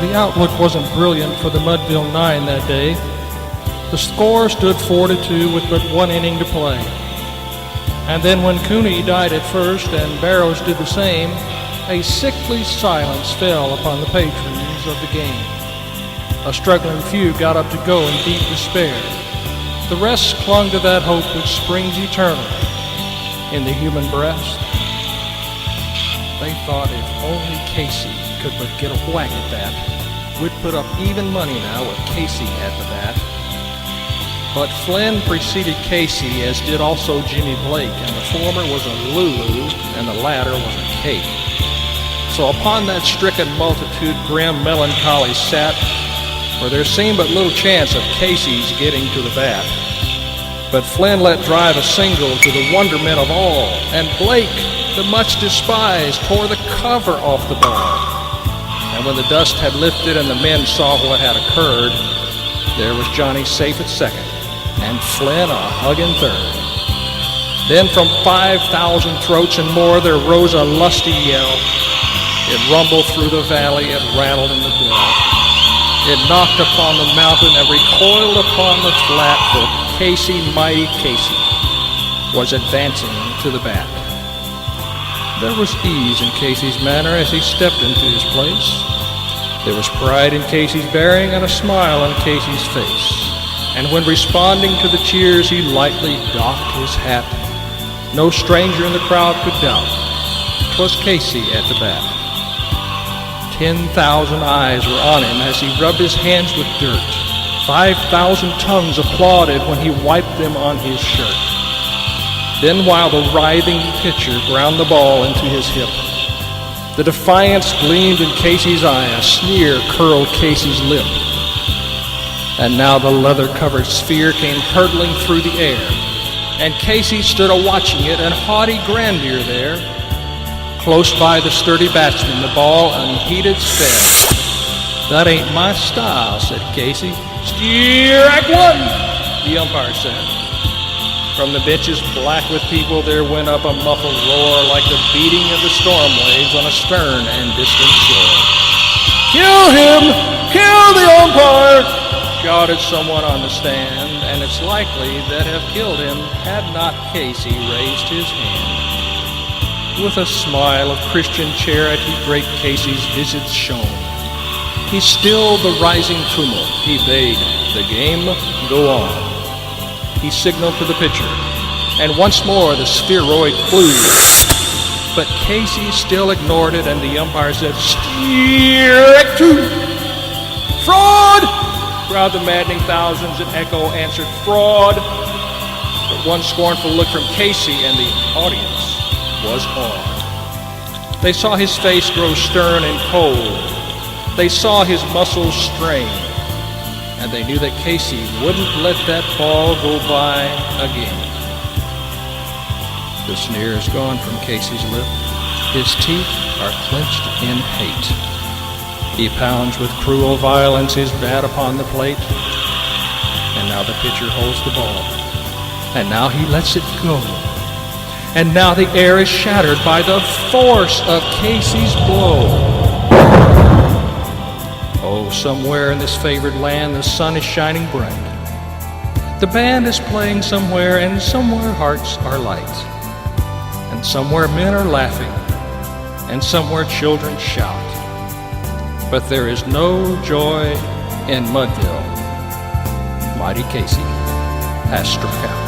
The outlook wasn't brilliant for the Mudville Nine that day. The score stood 4-2 with but one inning to play. And then when Cooney died at first and Barrows did the same, a sickly silence fell upon the patrons of the game. A struggling few got up to go in deep despair. The rest clung to that hope which springs eternal in the human breast. They thought if only Casey could but get a whack at that, we'd put up even money now with Casey at the bat. But Flynn preceded Casey, as did also Jimmy Blake, and the former was a Lulu and the latter was a cake. So upon that stricken multitude grim melancholy sat, for there seemed but little chance of Casey's getting to the bat. But Flynn let drive a single to the wonderment of all, and Blake, the much despised, tore the cover off the ball. And when the dust had lifted and the men saw what had occurred, there was Johnny safe at second, and Flynn a hugging third. Then from 5,000 throats and more there rose a lusty yell. It rumbled through the valley, it rattled in the dell. It knocked upon the mountain and recoiled upon the flat, for Casey, mighty Casey, was advancing to the bat. There was ease in Casey's manner as he stepped into his place. There was pride in Casey's bearing and a smile on Casey's face. And when responding to the cheers, he lightly doffed his hat. No stranger in the crowd could doubt 'twas Casey at the bat. 10,000 eyes were on him as he rubbed his hands with dirt. 5,000 tongues applauded when he wiped them on his shirt. Then while the writhing pitcher ground the ball into his hip, the defiance gleamed in Casey's eye, a sneer curled Casey's lip. And now the leather-covered sphere came hurtling through the air, and Casey stood a-watching it in haughty grandeur there. Close by the sturdy batsman, the ball unheeded sped. "That ain't my style," said Casey. "Strike one," the umpire said. From the benches black with people there went up a muffled roar like the beating of the storm waves on a stern and distant shore. "Kill him! Kill the umpire!" shouted someone on the stand, and it's likely that have killed him had not Casey raised his hand. With a smile of Christian charity great Casey's visage shone. He stilled the rising tumult, he bade the game go on. He signaled to the pitcher, and once more the spheroid flew. But Casey still ignored it, and the umpire said, "Strike two!" "Fraud!" cried the maddening thousands, and echo answered, "Fraud!" But one scornful look from Casey, and the audience was awed. They saw his face grow stern and cold. They saw his muscles strain. And they knew that Casey wouldn't let that ball go by again. The sneer is gone from Casey's lip. His teeth are clenched in hate. He pounds with cruel violence his bat upon the plate. And now the pitcher holds the ball. And now he lets it go. And now the air is shattered by the force of Casey's blow. Oh, somewhere in this favored land the sun is shining bright. The band is playing somewhere, and somewhere hearts are light. And somewhere men are laughing, and somewhere children shout. But there is no joy in Mudville. Mighty Casey has struck out.